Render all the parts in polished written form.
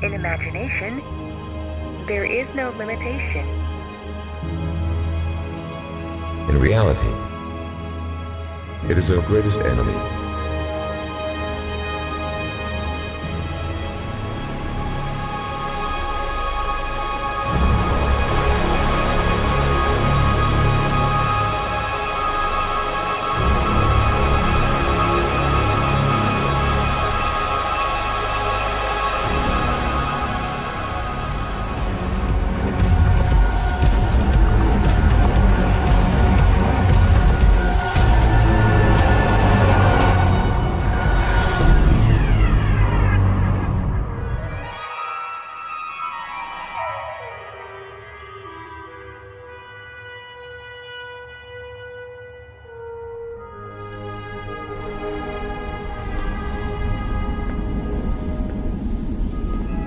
In imagination, there is no limitation. In reality, it is our greatest enemy.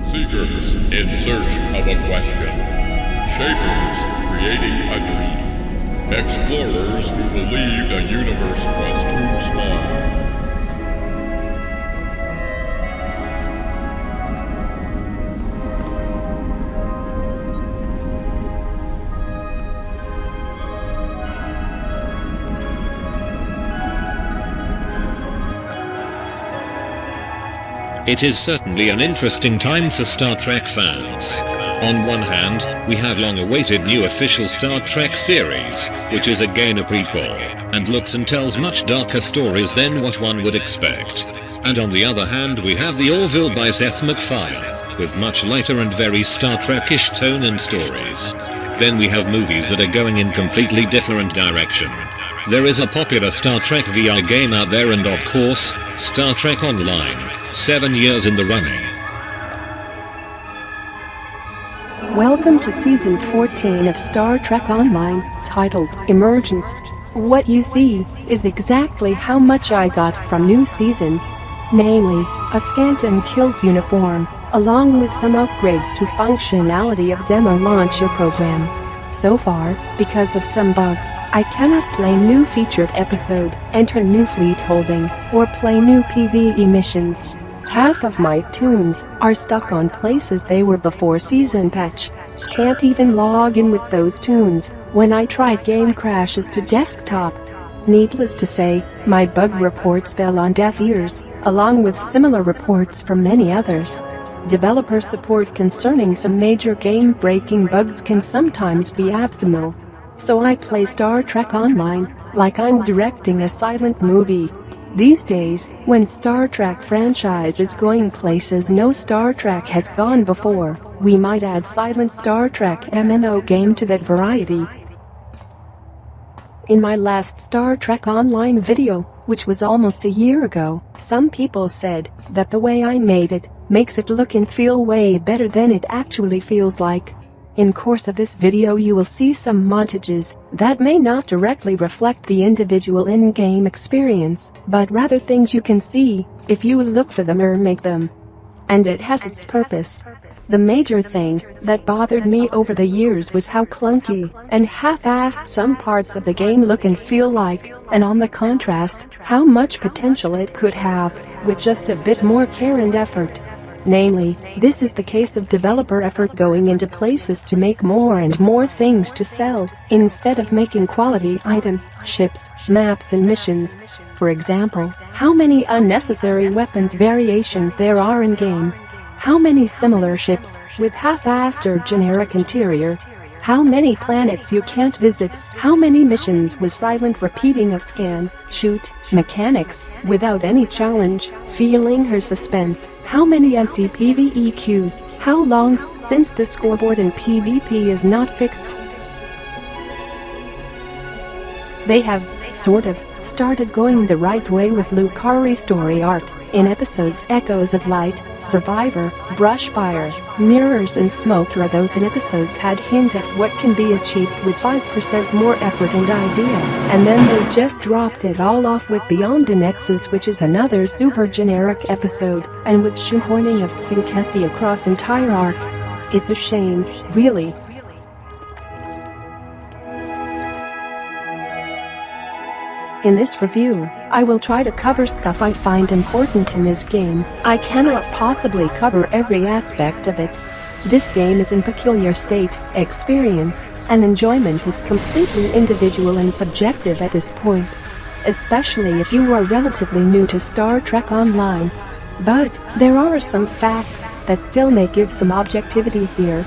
Seekers in search of a question. Shapers creating a dream. Explorers who believed a universe was too small. It is certainly an interesting time for Star Trek fans. On one hand, we have long-awaited new official Star Trek series, which is again a prequel, and looks and tells much darker stories than what one would expect. And on the other hand, we have the Orville by Seth MacFarlane, with much lighter and very Star Trek-ish tone and stories. Then we have movies that are going in completely different direction. There is a popular Star Trek VR game out there, and of course, Star Trek Online. 7 years in the running. Welcome to Season 14 of Star Trek Online, titled Emergence. What you see is exactly how much I got from new season. Namely, a scant and kilt uniform, along with some upgrades to functionality of demo launcher program. So far, because of some bug, I cannot play new featured episode, enter new fleet holding, or play new PvE missions. Half of my tunes are stuck on places they were before season patch. Can't even log in with those tunes when I tried game crashes to desktop. Needless to say, my bug reports fell on deaf ears, along with similar reports from many others. Developer support concerning some major game-breaking bugs can sometimes be abysmal. So I play Star Trek Online like I'm directing a silent movie. These days, when Star Trek franchise is going places no Star Trek has gone before, we might add silent Star Trek MMO game to that variety. In my last Star Trek Online video, which was almost a year ago, some people said that the way I made it makes it look and feel way better than it actually feels like. In course of this video you will see some montages that may not directly reflect the individual in-game experience, but rather things you can see if you look for them or make them. And it has its purpose. The major thing that bothered me over the years was how clunky and half-assed some parts of the game look and feel like, and on the contrast, how much potential it could have with just a bit more care and effort. Namely, this is the case of developer effort going into places to make more and more things to sell, instead of making quality items, ships, maps and missions. For example, how many unnecessary weapons variations there are in game. How many similar ships, with half-assed or generic interior. how many planets you can't visit, how many missions with silent repeating of scan, shoot, mechanics, without any challenge, feeling her suspense, how many empty PvE queues, how long since the scoreboard in PvP is not fixed. They have, sort of, started going the right way with Lucari's story arc. In episodes Echoes of Light, Survivor, Brushfire, Mirrors and Smoke, those in episodes had hint at what can be achieved with 5% more effort and idea, and then they just dropped it all off with Beyond the Nexus, which is another super generic episode, and with shoehorning of Zinkethi across entire arc. It's a shame, really. In this review, I will try to cover stuff I find important in this game. I cannot possibly cover every aspect of it. This game is in peculiar state, experience, and enjoyment is completely individual and subjective at this point, especially if you are relatively new to Star Trek Online. But there are some facts that still may give some objectivity here.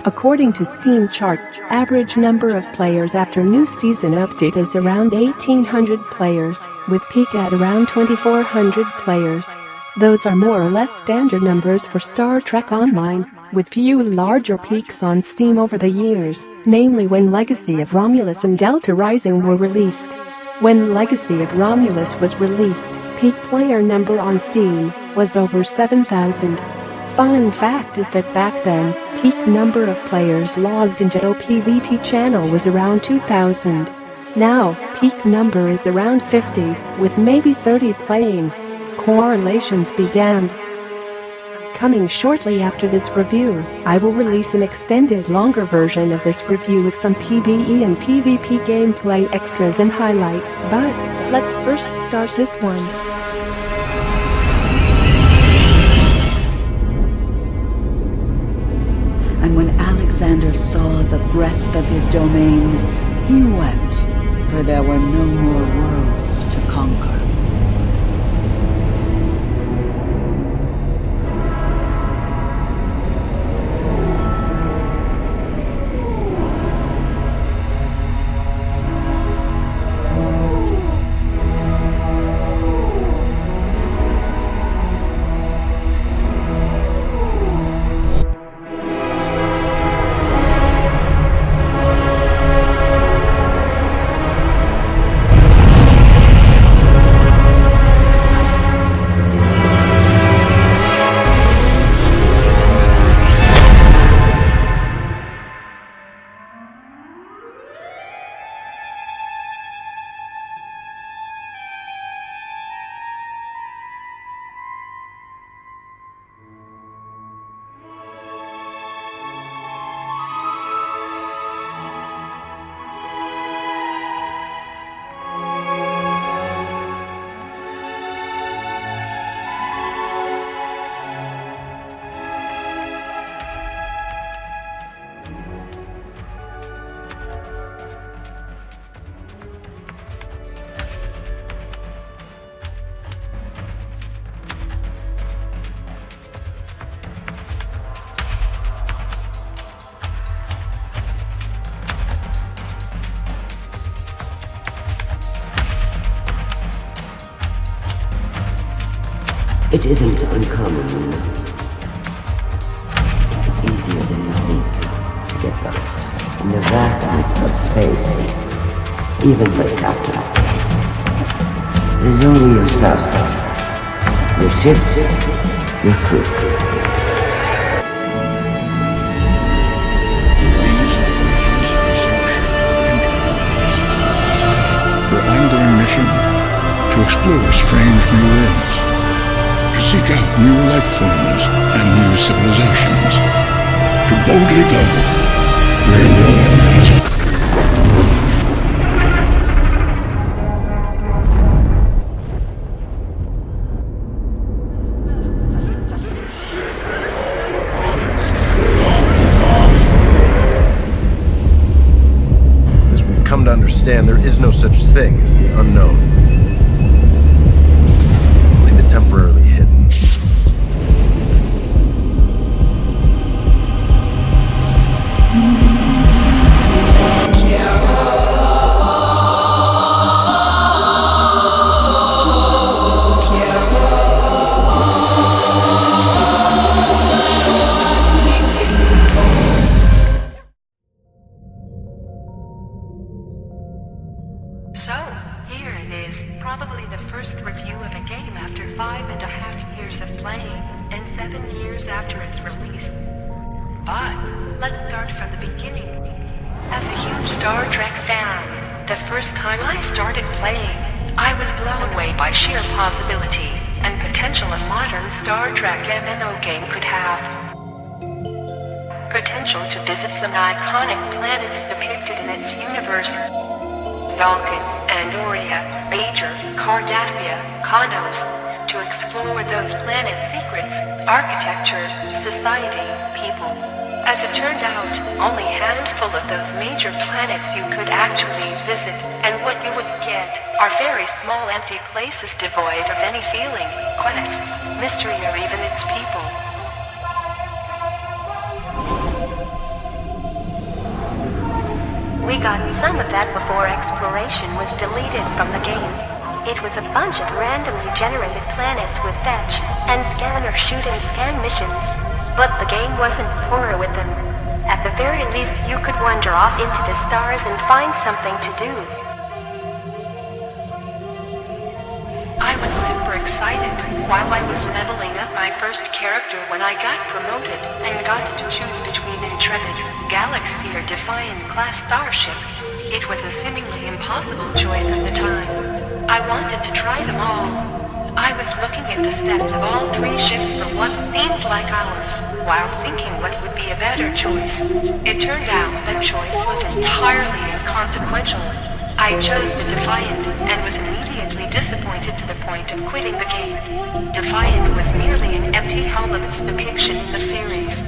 According to Steam charts, average number of players after new season update is around 1,800 players, with peak at around 2,400 players. Those are more or less standard numbers for Star Trek Online, with few larger peaks on Steam over the years, namely when Legacy of Romulus and Delta Rising were released. When Legacy of Romulus was released, peak player number on Steam was over 7,000. Fun fact is that back then, peak number of players logged into OPVP channel was around 2,000. Now, peak number is around 50, with maybe 30 playing. Correlations be damned. Coming shortly after this review, I will release an extended longer version of this review with some PvE and PvP gameplay extras and highlights, but let's first start this one. And when Alexander saw the breadth of his domain, he wept, for there were no more worlds to conquer. It isn't uncommon, you know. It's easier than you think to get lost in the vastness of space, even for a captain. There's only yourself, your ship, your crew. These are the ways of the Starship Enterprise. We're undergoing mission to explore strange new worlds, to seek out new life forms and new civilizations, to boldly go where no one has. As we've come to understand, there is no such thing as the unknown. Only the temporarily hidden. So, here it is, probably the first review of a game after 5.5 years of playing, and 7 years after its release. But, let's start from the beginning. As a huge Star Trek fan, the first time I started playing, I was blown away by sheer possibility and potential a modern Star Trek MMO game could have. Potential to visit some iconic planets depicted in its universe. Vulcan, Andoria, Major, Cardassia, Konos, to explore those planets' secrets, architecture, society, people. As it turned out, only a handful of those major planets you could actually visit, and what you would get are very small empty places devoid of any feeling, quests, mystery, or even its people. We got some of that before exploration was deleted from the game. It was a bunch of randomly generated planets with fetch and scan or shoot and scan missions, but the game wasn't poor with them. At the very least, you could wander off into the stars and find something to do. I was super excited while I was leveling up my first character when I got promoted and got to choose between Intrepid, Galaxy, or Defiant class starship. It was a seemingly impossible choice at the time. I wanted to try them all. I was looking at the stats of all 3 ships for what seemed like hours, while thinking what would be a better choice. It turned out that choice was entirely inconsequential. I chose the Defiant and was immediately disappointed to the point of quitting the game. Defiant was merely an empty hull of its depiction in the series.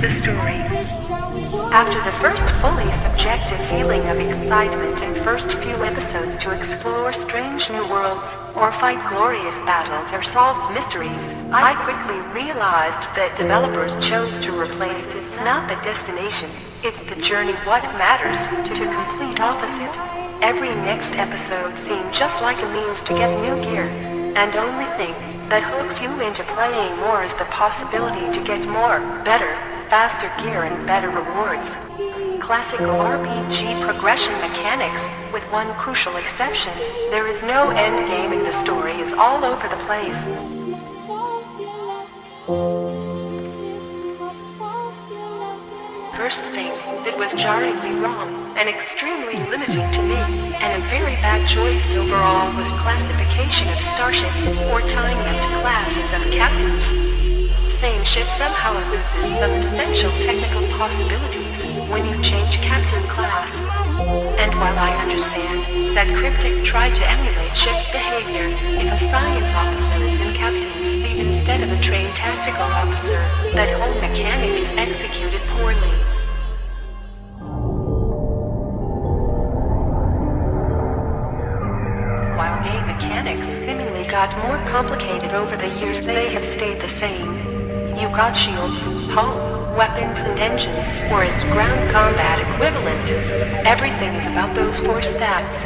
The story. After the first fully subjective feeling of excitement and first few episodes to explore strange new worlds, or fight glorious battles or solve mysteries, I quickly realized that developers chose to replace "it's not the destination, it's the journey what matters" to complete opposite. Every next episode seemed just like a means to get new gear, and only thing that hooks you into playing more is the possibility to get more, better, faster gear and better rewards. Classical RPG progression mechanics, with one crucial exception. There is no end game and the story is all over the place. First thing that was jarringly wrong and extremely limiting to me, and a very bad choice overall, was classification of starships or tying them to classes of captains. Same ship somehow loses some essential technical possibilities when you change captain class. And while I understand that Cryptic tried to emulate ship's behavior, if a science officer is in captain's seat instead of a trained tactical officer, that whole mechanic is executed poorly. While game mechanics seemingly got more complicated over the years, they have stayed the same. You got shields, hull, weapons, and engines, or its ground combat equivalent. Everything is about those 4 stats.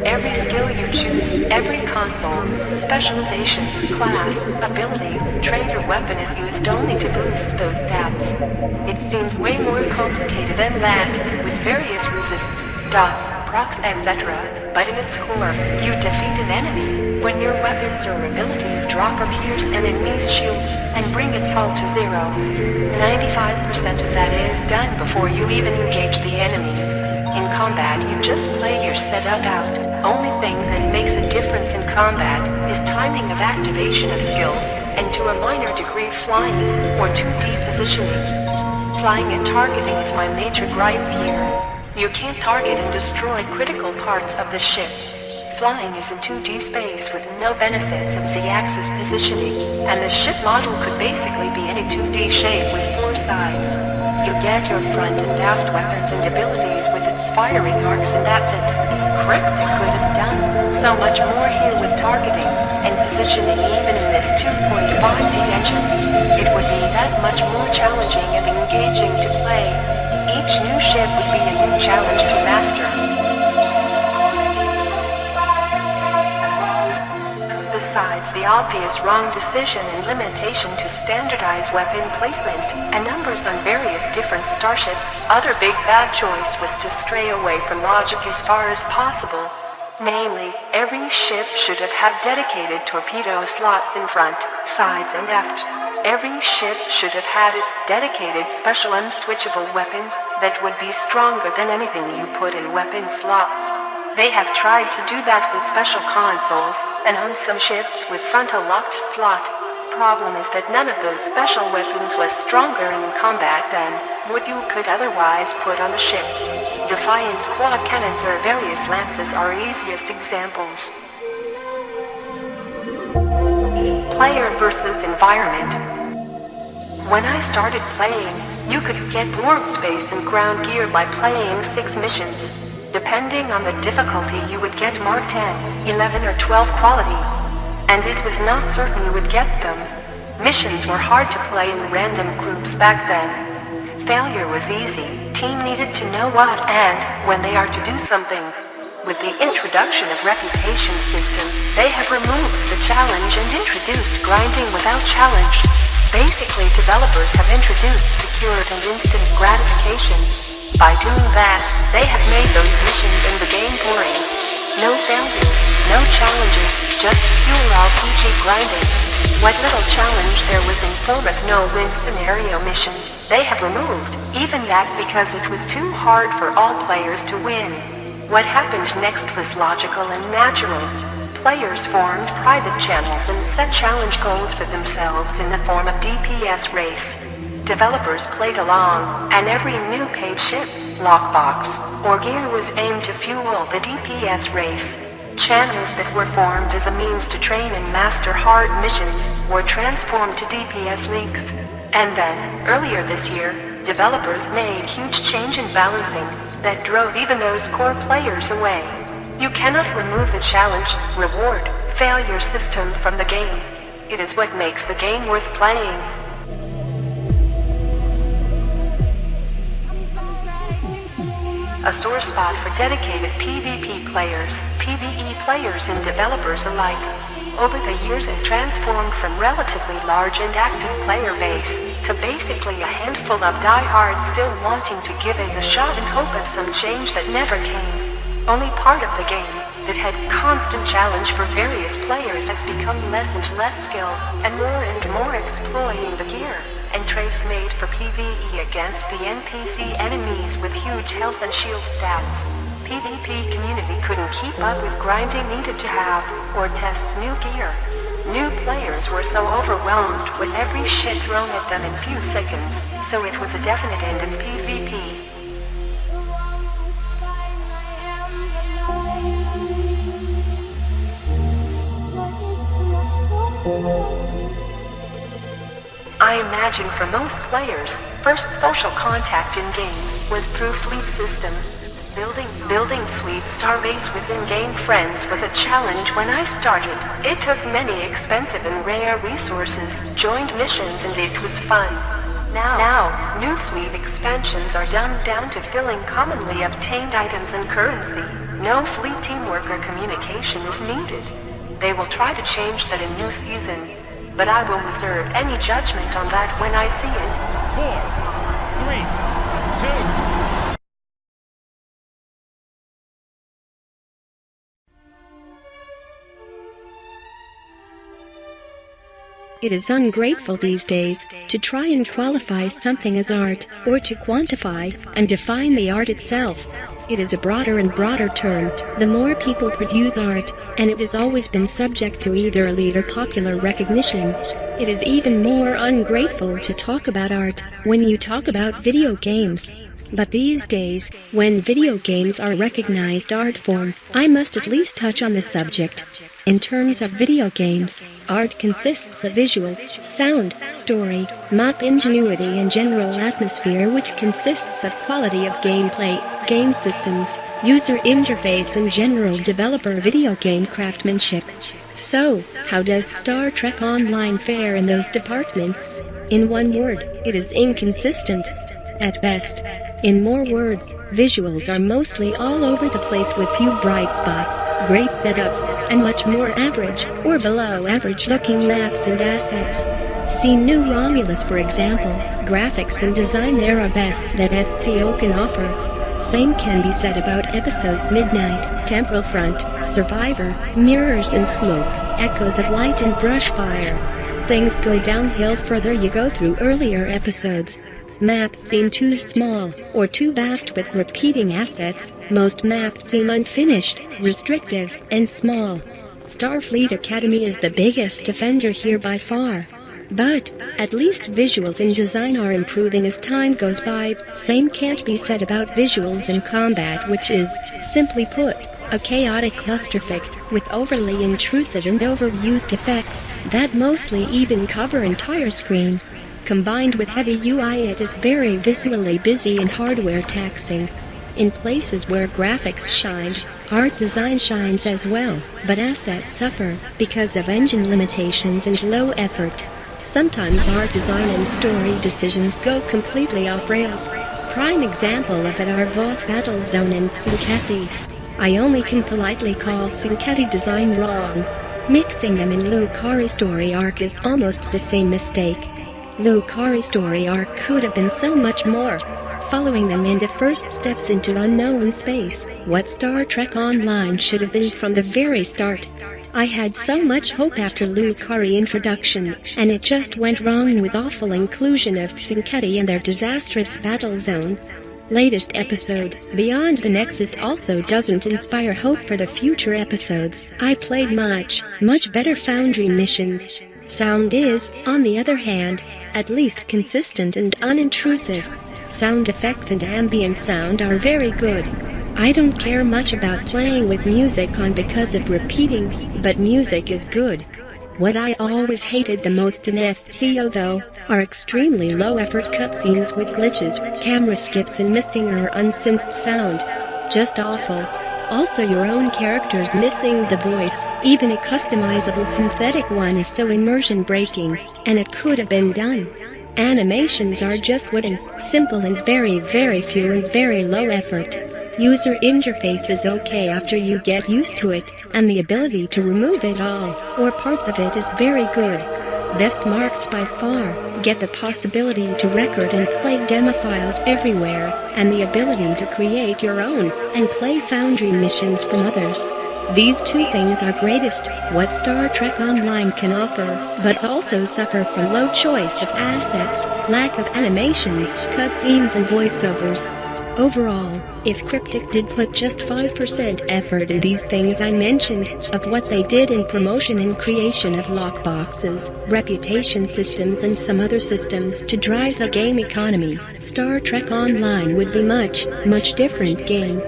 Every skill you choose, every console, specialization, class, ability, trait, or weapon is used only to boost those stats. It seems way more complicated than that, with various resists, dots, procs, etc., but in its core, you defeat an enemy when your weapons or abilities drop or pierce an enemy's shields and bring its hull to 0. 95% of that is done before you even engage the enemy. In combat, you just play your setup out. Only thing that makes a difference in combat is timing of activation of skills, and to a minor degree flying, or 2D positioning. Flying and targeting is my major gripe here. You can't target and destroy critical parts of the ship. Flying is in 2D space with no benefits of Z-axis positioning, and the ship model could basically be any 2D shape with 4 sides. You get your front and aft weapons and abilities with its firing arcs, and that's it. Cryptic could have done so much more here with targeting and positioning even in this 2.5D engine. It would be that much more challenging and engaging to play. Each new ship would be a new challenge to master. Besides, it's the obvious wrong decision and limitation to standardize weapon placement and numbers on various different starships. Other big bad choice was to stray away from logic as far as possible. Namely, every ship should have had dedicated torpedo slots in front, sides and aft. Every ship should have had its dedicated special unswitchable weapon that would be stronger than anything you put in weapon slots. They have tried to do that with special consoles, and on some ships with frontal locked slot. Problem is that none of those special weapons was stronger in combat than what you could otherwise put on the ship. Defiance quad cannons or various lances are easiest examples. Player versus environment. When I started playing, you could get warp space and ground gear by playing 6 missions. Depending on the difficulty, you would get Mark 10, 11 or 12 quality, and it was not certain you would get them. Missions were hard to play in random groups back then. Failure was easy. Team needed to know what and when they are to do something. With the introduction of reputation system, they have removed the challenge and introduced grinding without challenge. Basically, developers have introduced secured and instant gratification. By doing that, they have made those missions in the game boring. No failures, no challenges, just pure RPG grinding. What little challenge there was in form of no-win scenario mission, they have removed, even that because it was too hard for all players to win. What happened next was logical and natural. Players formed private channels and set challenge goals for themselves in the form of DPS race. Developers played along, and every new paid ship, lockbox, or gear was aimed to fuel the DPS race. Channels that were formed as a means to train and master hard missions were transformed to DPS leagues. And then, earlier this year, developers made huge change in balancing that drove even those core players away. You cannot remove the challenge, reward, failure system from the game. It is what makes the game worth playing. A sore spot for dedicated PvP players, PvE players and developers alike. Over the years it transformed from relatively large and active player base to basically a handful of diehards still wanting to give it a shot and hope of some change that never came. Only part of the game that had constant challenge for various players has become less and less skill and more exploiting the gear and traits made for PvE against the NPC enemies with huge health and shield stats. PvP community couldn't keep up with grinding needed to have or test new gear. New players were so overwhelmed with every shit thrown at them in few seconds, so it was a definite end of PvP. I imagine for most players, first social contact in-game was through fleet system. Building fleet starbase with in-game friends was a challenge when I started. It took many expensive and rare resources, joined missions, and it was fun. Now, new fleet expansions are dumbed down to filling commonly obtained items and currency. No fleet teamwork or communication is needed. They will try to change that in new season, but I will reserve any judgment on that when I see it. 4, 3, 2... It is ungrateful these days to try and qualify something as art, or to quantify and define the art itself. It is a broader and broader term. The more people produce art, and it has always been subject to either elite or popular recognition. It is even more ungrateful to talk about art when you talk about video games. But these days, when video games are recognized art form, I must at least touch on the subject. In terms of video games, art consists of visuals, sound, story, map ingenuity and general atmosphere, which consists of quality of gameplay, game systems, user interface and general developer video game craftsmanship. So, how does Star Trek Online fare in those departments? In one word, it is inconsistent. at best. In more words, visuals are mostly all over the place with few bright spots, great setups, and much more average or below average looking maps and assets. See New Romulus for example. Graphics and design there are best that STO can offer. Same can be said about episodes Midnight, Temporal Front, Survivor, Mirrors and Smoke, Echoes of Light and Brushfire. Things go downhill further you go through earlier episodes. Maps seem too small or too vast with repeating assets. Most maps seem unfinished, restrictive, and small. Starfleet Academy is the biggest offender here by far. But, at least visuals and design are improving as time goes by. Same can't be said about visuals and combat, which is, simply put, a chaotic clusterfuck with overly intrusive and overused effects that mostly even cover entire screen. Combined with heavy UI, it is very visually busy and hardware taxing. In places where graphics shined, art design shines as well, but assets suffer because of engine limitations and low effort. Sometimes art design and story decisions go completely off rails. Prime example of it are Voth Battle Zone and Tsinketi. I only can politely call Tsinketi design wrong. Mixing them in Lucari story arc is almost the same mistake. Lucari story arc could have been so much more. Following them into first steps into unknown space, what Star Trek Online should have been from the very start. I had so much hope after Lucari introduction, and it just went wrong with awful inclusion of Tsinketi and their disastrous battle zone. Latest episode, Beyond the Nexus, also doesn't inspire hope for the future episodes. I played much better Foundry missions. Sound is, on the other hand, at least consistent and unintrusive. Sound effects and ambient sound are very good. I don't care much about playing with music on because of repeating, but music is good. What I always hated the most in STO though, are extremely low-effort cutscenes with glitches, camera skips and missing or unsynced sound. Just awful. Also your own characters missing the voice, even a customizable synthetic one is so immersion-breaking, and it could have been done. Animations are just wooden, simple and very few and very low effort. User interface is okay after you get used to it, and the ability to remove it all, or parts of it is very good. Best marks by far, get the possibility to record and play demo files everywhere, and the ability to create your own, and play Foundry missions from others. These two things are greatest, what Star Trek Online can offer, but also suffer from low choice of assets, lack of animations, cutscenes and voiceovers. Overall, if Cryptic did put just 5% effort in these things I mentioned, of what they did in promotion and creation of lockboxes, reputation systems and some other systems to drive the game economy, Star Trek Online would be much different game.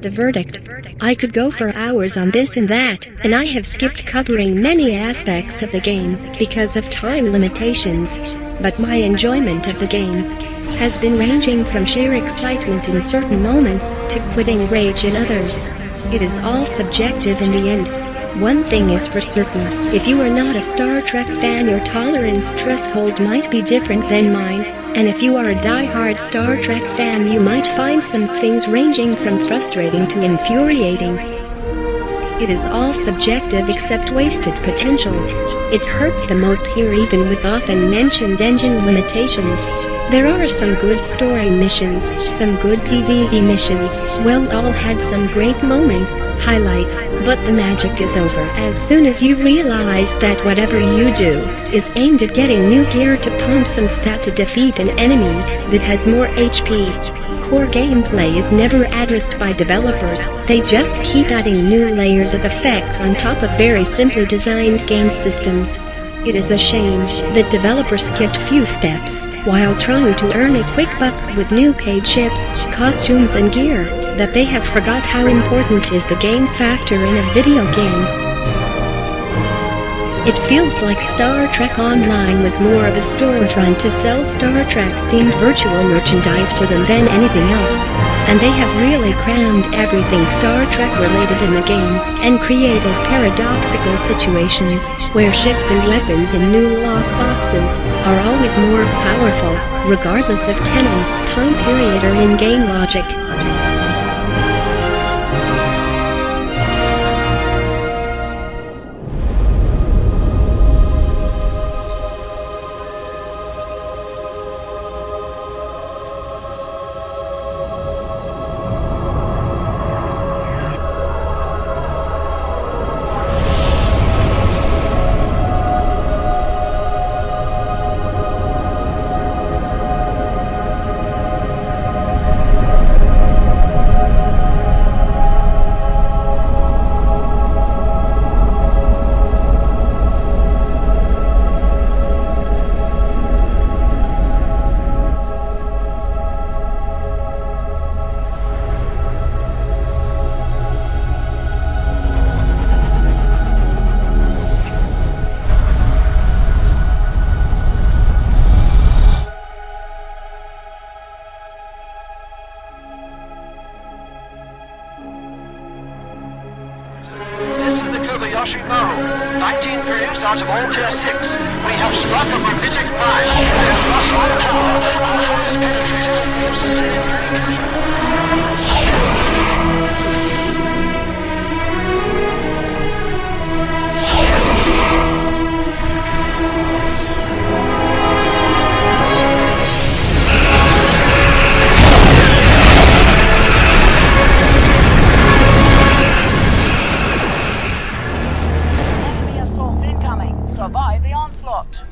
The verdict. I could go for hours on this and that, and I have skipped covering many aspects of the game because of time limitations, but my enjoyment of the game has been ranging from sheer excitement in certain moments to quitting rage in others. It is all subjective in the end. One thing is for certain, if you are not a Star Trek fan, your tolerance threshold might be different than mine. And if you are a die-hard Star Trek fan, you might find some things ranging from frustrating to infuriating. It is all subjective except wasted potential. It hurts the most here even with often mentioned engine limitations. There are some good story missions, some good PvE missions, well all had some great moments, highlights, but the magic is over as soon as you realize that whatever you do is aimed at getting new gear to pump some stat to defeat an enemy that has more HP. Core gameplay is never addressed by developers, they just keep adding new layers of effects on top of very simply designed game systems. It is a shame that developers skipped few steps while trying to earn a quick buck with new paid ships, costumes and gear, that they have forgot how important is the game factor in a video game. It feels like Star Trek Online was more of a storefront to sell Star Trek-themed virtual merchandise for them than anything else. And they have really crammed everything Star Trek related in the game, and created paradoxical situations, where ships and weapons in new lock boxes are always more powerful, regardless of canon, time period or in-game logic. Out of all Tier 6, we have struck a magnetic mine. We have lost all power. Our hull is penetrated and we have sustained many survive the onslaught.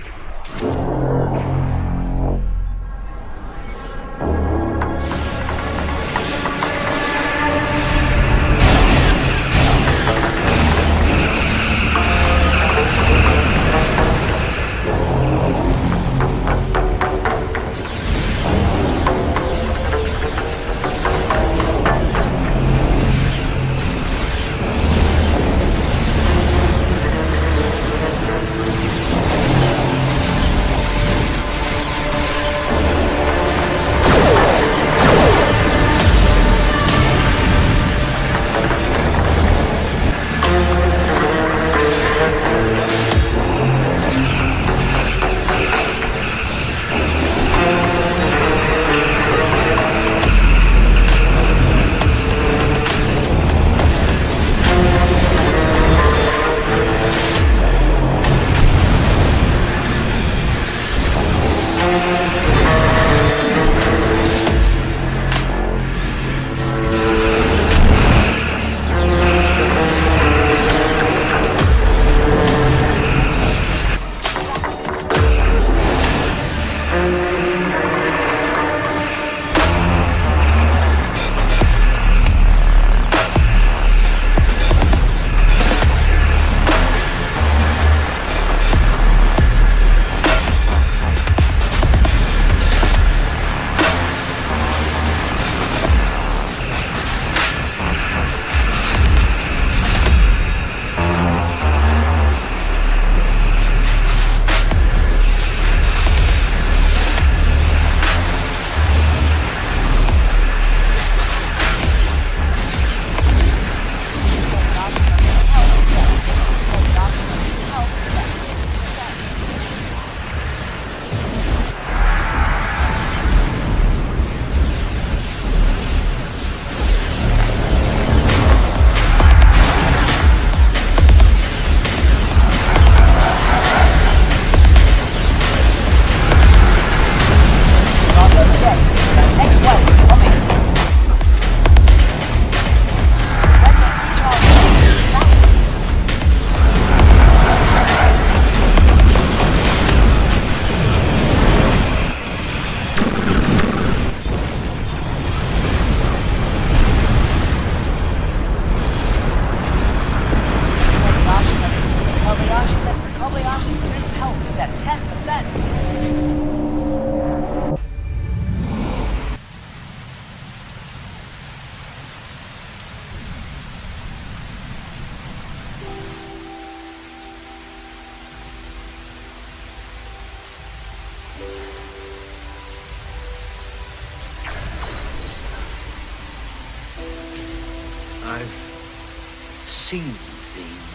seen things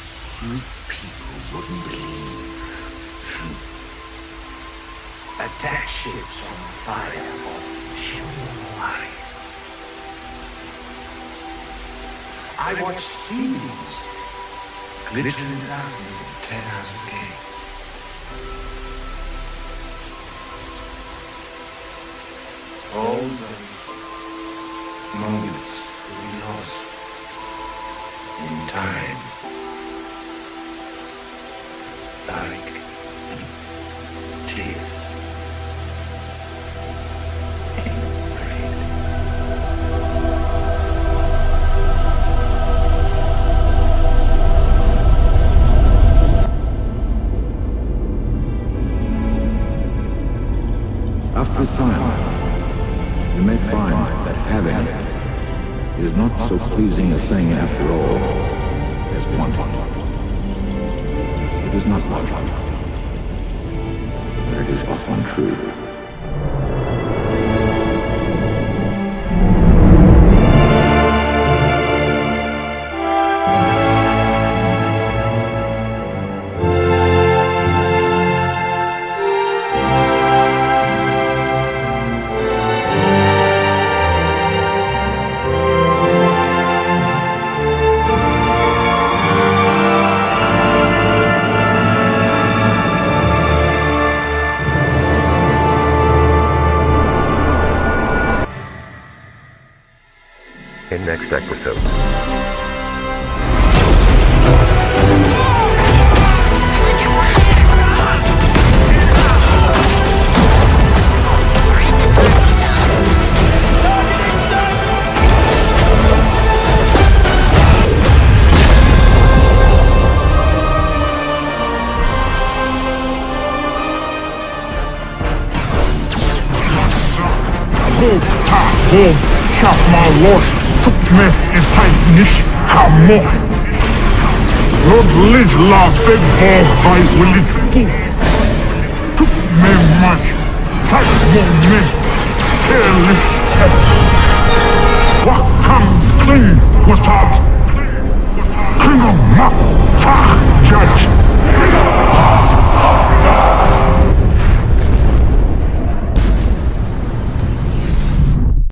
you people wouldn't believe. Attack ships on fire off Shimwari. I watched seas glittering down in tears of gate. All those moments we lost in time, like tears. After time, you may find that having is not so pleasing a thing after all as wanting. It is not wanting, but it is often true. In next episode. Home, chop my wash, took me in tightness, come on. Lord Lidge la big ball by Willie Pooh. Took me much, tight moment, careless. What come clean was that? King of Map, judge.